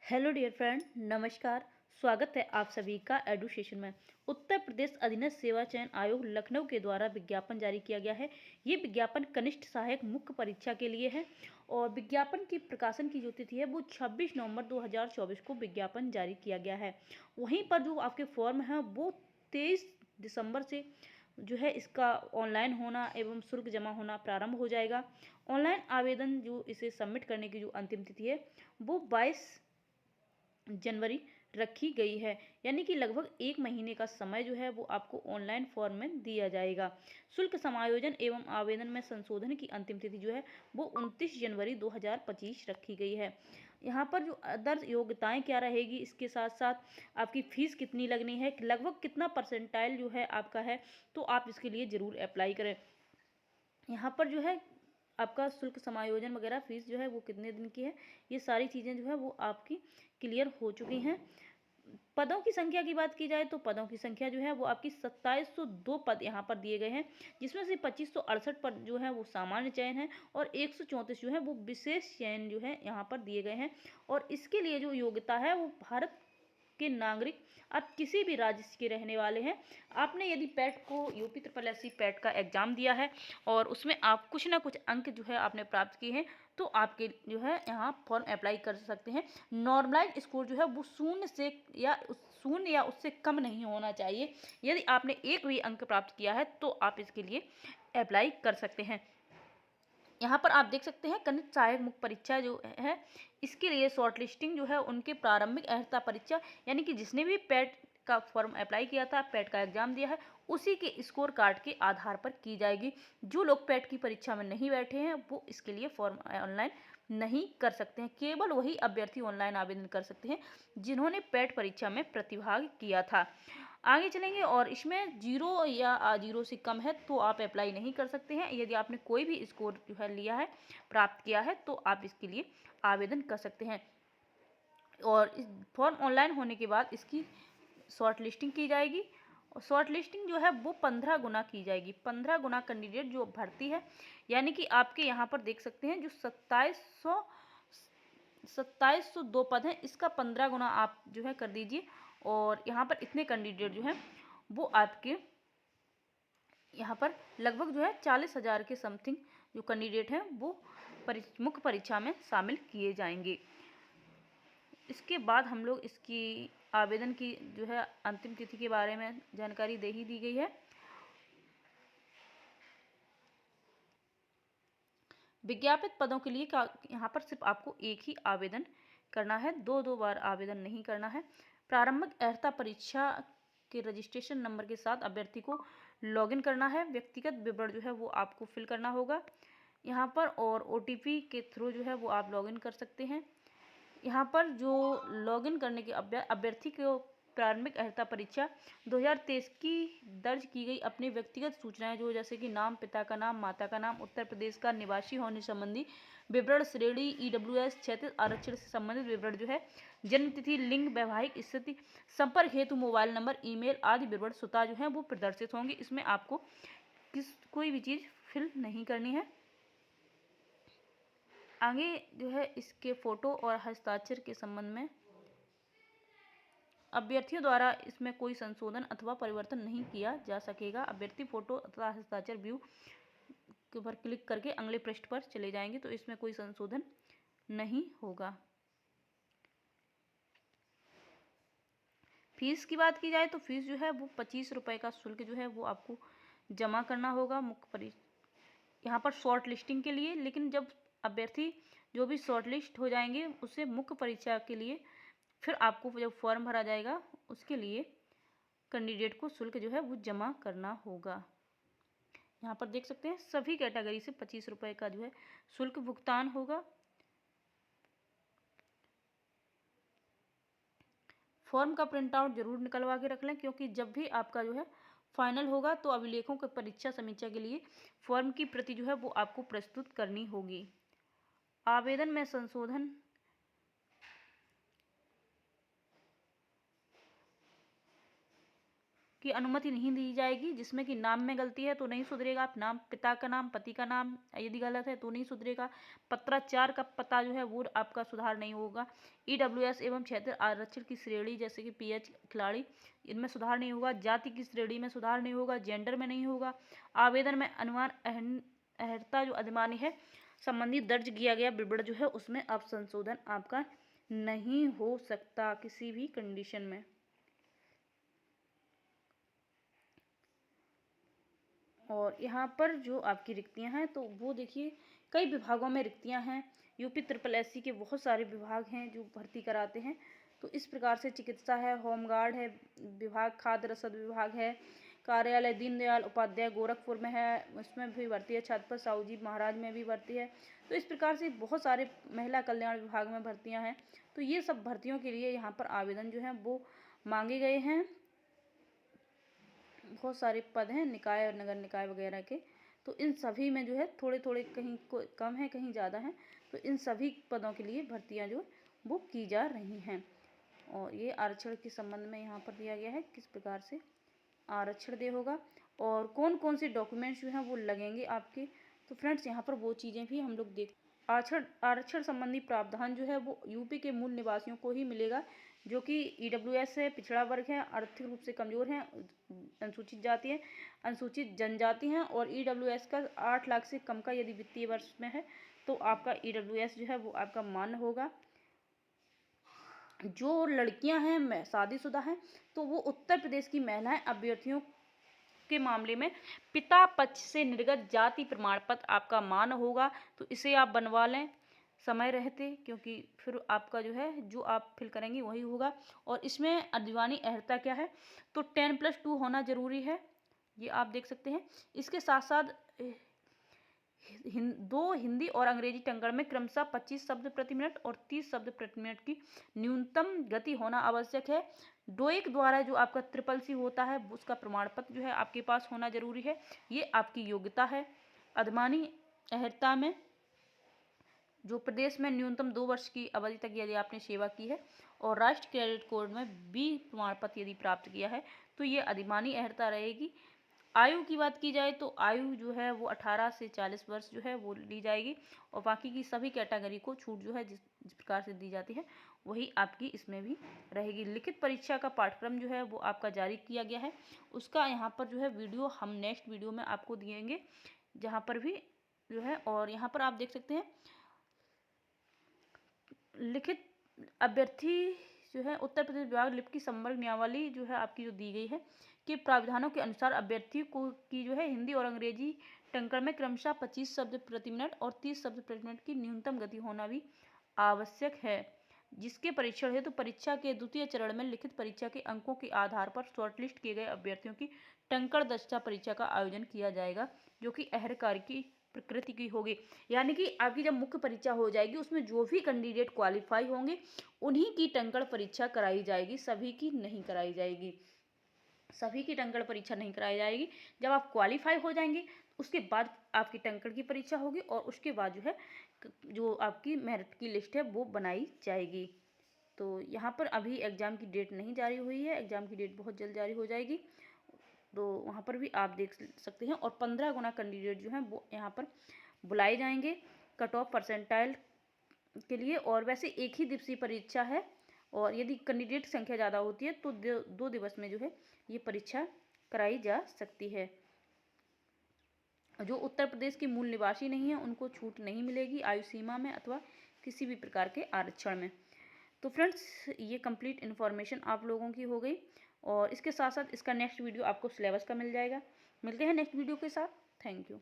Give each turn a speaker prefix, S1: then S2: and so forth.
S1: Hello dear friend, नमस्कार। स्वागत है आप सभी का एडुकेशन में। उत्तर प्रदेश अधीनस्थ सेवा चयन आयोग लखनऊ के द्वारा विज्ञापन जारी किया गया है। ये विज्ञापन कनिष्ठ सहायक मुख्य परीक्षा के लिए है और विज्ञापन की प्रकाशन की जो तिथि है वो 26 नवंबर 2024 को विज्ञापन जारी किया गया है। वहीं पर जो आपके फॉर्म हैं वो 23 दिसंबर से जो है इसका ऑनलाइन होना एवं शुल्क जमा होना प्रारंभ हो जाएगा। ऑनलाइन आवेदन जो इसे सबमिट करने की जो अंतिम तिथि है वो 22 जनवरी रखी गई है। यानी कि लगभग 1 महीने का समय जो है वो आपको ऑनलाइन फॉर्म में दिया जाएगा। शुल्क समायोजन एवं आवेदन में संशोधन की अंतिम तिथि जो है वो 29 जनवरी 2025 रखी गई है। यहाँ पर जो अदर योग्यताएं क्या रहेगी, इसके साथ साथ आपकी फीस कितनी लगनी है, लगभग कितना परसेंटाइल जो है आपका है, तो आप इसके लिए ज़रूर अप्लाई करें। यहाँ पर जो है आपका शुल्क समायोजन वगैरह फीस जो है वो कितने दिन की है, ये सारी चीज़ें जो है वो आपकी क्लियर हो चुकी हैं। पदों की संख्या की बात की जाए तो पदों की संख्या जो है वो आपकी 2702 पद यहाँ पर दिए गए हैं, जिसमें से 2568 पद जो है वो सामान्य चयन है और 134 जो है वो विशेष चयन जो है यहाँ पर दिए गए हैं। और इसके लिए जो योग्यता है वो भारत के नागरिक, आप किसी भी राज्य के रहने वाले हैं, आपने यदि पैट को UP triple S C PET का एग्ज़ाम दिया है और उसमें आप कुछ ना कुछ अंक जो है आपने प्राप्त किए हैं, तो आपके जो है यहाँ फॉर्म अप्लाई कर सकते हैं। नॉर्मलाइज स्कोर जो है वो शून्य या उससे कम नहीं होना चाहिए। यदि आपने एक भी अंक प्राप्त किया है तो आप इसके लिए अप्लाई कर सकते हैं। यहाँ पर आप देख सकते हैं कनिष्ठ सहायक मुख्य परीक्षा जो है इसके लिए शॉर्ट लिस्टिंग जो है उनके प्रारंभिक अर्हता परीक्षा, यानी कि जिसने भी पैट का फॉर्म अप्लाई किया था, पैट का एग्जाम दिया है, उसी के स्कोर कार्ड के आधार पर की जाएगी। जो लोग पैट की परीक्षा में नहीं बैठे हैं वो इसके लिए फॉर्म ऑनलाइन नहीं कर सकते हैं। केवल वही अभ्यर्थी ऑनलाइन आवेदन कर सकते हैं जिन्होंने पैट परीक्षा में प्रतिभाग किया था। आगे चलेंगे और इसमें जीरो या जीरो से कम है तो आप अप्लाई नहीं कर सकते हैं। यदि आपने कोई भी स्कोर जो है लिया है, प्राप्त किया है, तो आप इसके लिए आवेदन कर सकते हैं। और इस फॉर्म ऑनलाइन होने के बाद इसकी शॉर्ट लिस्टिंग की जाएगी और शॉर्ट लिस्टिंग जो है वो 15 गुना की जाएगी। 15 गुना कैंडिडेट जो भर्ती है, यानी कि आपके यहाँ पर देख सकते हैं जो 2702 पद हैं, इसका 15 गुना आप जो है कर दीजिए और यहाँ पर इतने कैंडिडेट जो हैं वो आपके यहाँ पर लगभग जो है 40,000 के समथिंग जो कैंडिडेट हैं वो मुख्य परीक्षा में शामिल किए जाएंगे। इसके बाद हम लोग इसकी आवेदन की जो है अंतिम तिथि के बारे में जानकारी दे ही दी गई है। विज्ञापित पदों के लिए यहाँ पर सिर्फ आपको एक ही आवेदन करना है, दो बार आवेदन नहीं करना है। प्रारंभिक अर्हता परीक्षा के रजिस्ट्रेशन नंबर के साथ अभ्यर्थी को लॉगिन करना है। व्यक्तिगत विवरण जो है वो आपको फिल करना होगा यहाँ पर और OTP के थ्रू जो है वो आप लॉगिन कर सकते हैं। यहाँ पर जो लॉगिन करने के अभ्यर्थी को प्रारंभिक अर्हता परीक्षा 2023 की दर्ज की गई अपनी व्यक्तिगत सूचनाएं जो जैसे कि नाम, पिता का नाम, माता का नाम, उत्तर प्रदेश का निवासी होने संबंधी विवरण, श्रेणी EWS क्षैतिज आरक्षण से संबंधित विवरण जो है, जन्म तिथि, लिंग, वैवाहिक स्थिति, संपर्क हेतु मोबाइल नंबर, ईमेल आदि विवरण स्वतः जो है वो प्रदर्शित होंगे। इसमें आपको कोई भी चीज़ फिल नहीं करनी है। आगे जो है इसके फोटो और हस्ताक्षर के संबंध में अभ्यर्थियों द्वारा इसमें कोई संशोधन अथवा परिवर्तन नहीं किया जा सकेगा। अभ्यर्थी फोटो अथवा हस्ताक्षर व्यू के ऊपर क्लिक करके अगले पृष्ठ पर चले जाएंगे तो इसमें कोई संशोधन नहीं होगा। फीस की बात की जाए तो फीस जो है वो 25 रुपये का शुल्क जो है वो आपको जमा करना होगा यहाँ पर शॉर्ट लिस्टिंग के लिए। लेकिन जब अभ्यर्थी जो भी शॉर्ट लिस्ट हो जाएंगे उसे मुख्य परीक्षा के लिए फिर आपको जब फॉर्म भरा जाएगा उसके लिए कैंडिडेट को शुल्क जो है वो जमा करना होगा। यहाँ पर देख सकते हैं सभी कैटेगरी से 25 रुपये का जो है शुल्क भुगतान होगा। फॉर्म का प्रिंट आउट जरूर निकलवा के रख लें, क्योंकि जब भी आपका जो है फाइनल होगा तो अभिलेखों के परीक्षा समीक्षा के लिए फॉर्म की प्रति जो है वो आपको प्रस्तुत करनी होगी। आवेदन में संशोधन की अनुमति नहीं दी जाएगी। जिसमें कि नाम में गलती है तो नहीं सुधरेगा, नाम पिता का नाम, पति का नाम यदि गलत है तो नहीं सुधरेगा। पत्राचार का पता जो है वो आपका सुधार नहीं होगा। ईडब्ल्यूएस एवं क्षेत्र आरक्षण की श्रेणी जैसे कि पीएच खिलाड़ी, इनमें सुधार नहीं होगा। जाति की श्रेणी में सुधार नहीं होगा, जेंडर में नहीं होगा। आवेदन में अनुमान अहर्ता जो अधिमानी है संबंधी दर्ज किया गया विवरण जो है उसमें अब संशोधन आपका नहीं हो सकता किसी भी कंडीशन में। और यहाँ पर जो आपकी रिक्तियाँ हैं तो वो देखिए कई विभागों में रिक्तियाँ हैं। यूपी ट्रिपल एससी के बहुत सारे विभाग हैं जो भर्ती कराते हैं। तो इस प्रकार से चिकित्सा है, होमगार्ड है विभाग, खाद्य रसद विभाग है, कार्यालय दीनदयाल उपाध्याय गोरखपुर में है, उसमें भी भर्ती है। छत्रपति साहू जी महाराज में भी भर्ती है। तो इस प्रकार से बहुत सारे महिला कल्याण विभाग में भर्तियाँ हैं। तो ये सब भर्तियों के लिए यहाँ पर आवेदन जो है वो मांगे गए हैं। बहुत सारे पद हैं निकाय और नगर निकाय वगैरह के। तो इन सभी में जो है थोड़े थोड़े कहीं कम है कहीं ज़्यादा है। तो इन सभी पदों के लिए भर्तियां जो वो की जा रही हैं। और ये आरक्षण के संबंध में यहाँ पर दिया गया है किस प्रकार से आरक्षण दे होगा और कौन कौन से डॉक्यूमेंट्स जो हैं वो लगेंगे आपके। तो फ्रेंड्स यहाँ पर वो चीज़ें भी हम लोग देख आरक्षण संबंधी प्रावधान जो है वो यूपी के मूल निवासियों को ही मिलेगा जो कि ईडब्ल्यूएस है, पिछड़ा वर्ग है, आर्थिक रूप से कमजोर हैं, अनुसूचित जाति है, अनुसूचित जनजाति हैं। और ईडब्ल्यूएस का 8 लाख से कम का यदि वित्तीय वर्ष में है तो आपका ईडब्ल्यूएस जो है वो आपका मान्य होगा। जो लड़कियां हैं शादीशुदा हैं तो वो उत्तर प्रदेश की महिलाएं अभ्यर्थियों के मामले में पिता पक्ष से निर्गत जाति प्रमाण पत्र आपका मान्य होगा। तो इसे आप बनवा लें समय रहते, क्योंकि फिर आपका जो है जो आप फिल करेंगे वही होगा। और इसमें अधिमानी अहर्ता क्या है तो 10+2 होना जरूरी है, ये आप देख सकते हैं। इसके साथ साथ दो हिंदी और अंग्रेजी टंकण में क्रमशः 25 शब्द प्रति मिनट और 30 शब्द प्रति मिनट की न्यूनतम गति होना आवश्यक है। डोइक द्वारा जो आपका ट्रिपल-सी होता है उसका प्रमाण पत्र जो है आपके पास होना जरूरी है, ये आपकी योग्यता है। अधिमानी अहर्ता में जो प्रदेश में न्यूनतम 2 वर्ष की अवधि तक यदि आपने सेवा की है और राष्ट्रीय क्रेडिट कोड में बी प्रमाण पत्र यदि प्राप्त किया है तो ये अधिमानी अहर्ता रहेगी। आयु की बात की जाए तो आयु जो है वो 18 से 40 वर्ष जो है वो ली जाएगी और बाकी की सभी कैटेगरी को छूट जो है जिस प्रकार से दी जाती है वही आपकी इसमें भी रहेगी। लिखित परीक्षा का पाठ्यक्रम जो है वो आपका जारी किया गया है, उसका यहाँ पर जो है वीडियो हम नेक्स्ट वीडियो में आपको दिएंगे जहाँ पर भी जो है। और यहाँ पर आप देख सकते हैं लिखित अभ्यर्थी जो है उत्तर प्रदेश विभाग लिपि की संवर्ग नियमावली जो है आपकी जो दी गई है के प्रावधानों के अनुसार अभ्यर्थी को की जो है हिंदी और अंग्रेजी टंकण में क्रमशः 25 शब्द प्रति मिनट और 30 शब्द प्रति मिनट की न्यूनतम गति होना भी आवश्यक है। जिसके परीक्षण हेतु परीक्षा के द्वितीय चरण में लिखित परीक्षा के अंकों के आधार पर शॉर्टलिस्ट किए गए अभ्यर्थियों की टंकण दक्षता परीक्षा का आयोजन किया जाएगा जो कि अहर्कारी की प्रकृति की होगी। यानी कि आपकी जब मुख्य परीक्षा हो जाएगी उसमें जो भी कैंडिडेट क्वालिफाई होंगे उन्हीं की टंकण परीक्षा कराई जाएगी, सभी की नहीं कराई जाएगी। सभी की टंकण परीक्षा नहीं कराई जाएगी। जब आप क्वालिफाई हो जाएंगे उसके बाद आपकी टंकण की परीक्षा होगी और उसके बाद जो है जो आपकी मेरिट की लिस्ट है वो बनाई जाएगी। तो यहाँ पर अभी एग्ज़ाम की डेट नहीं जारी हुई है, एग्ज़ाम की डेट बहुत जल्द जारी हो जाएगी। तो वहाँ पर भी आप देख सकते हैं। और 15 गुना कैंडिडेट जो हैं वो यहाँ पर बुलाए जाएंगे कट ऑफ परसेंटाइल के लिए। और वैसे एक ही दिवसीय परीक्षा है और यदि कैंडिडेट संख्या ज़्यादा होती है तो 2 दिवस में जो है ये परीक्षा कराई जा सकती है। जो उत्तर प्रदेश के मूल निवासी नहीं है उनको छूट नहीं मिलेगी आयु सीमा में अथवा किसी भी प्रकार के आरक्षण में। तो फ्रेंड्स ये कंप्लीट इन्फॉर्मेशन आप लोगों की हो गई और इसके साथ साथ इसका नेक्स्ट वीडियो आपको सिलेबस का मिल जाएगा। मिलते हैं नेक्स्ट वीडियो के साथ। Thank you.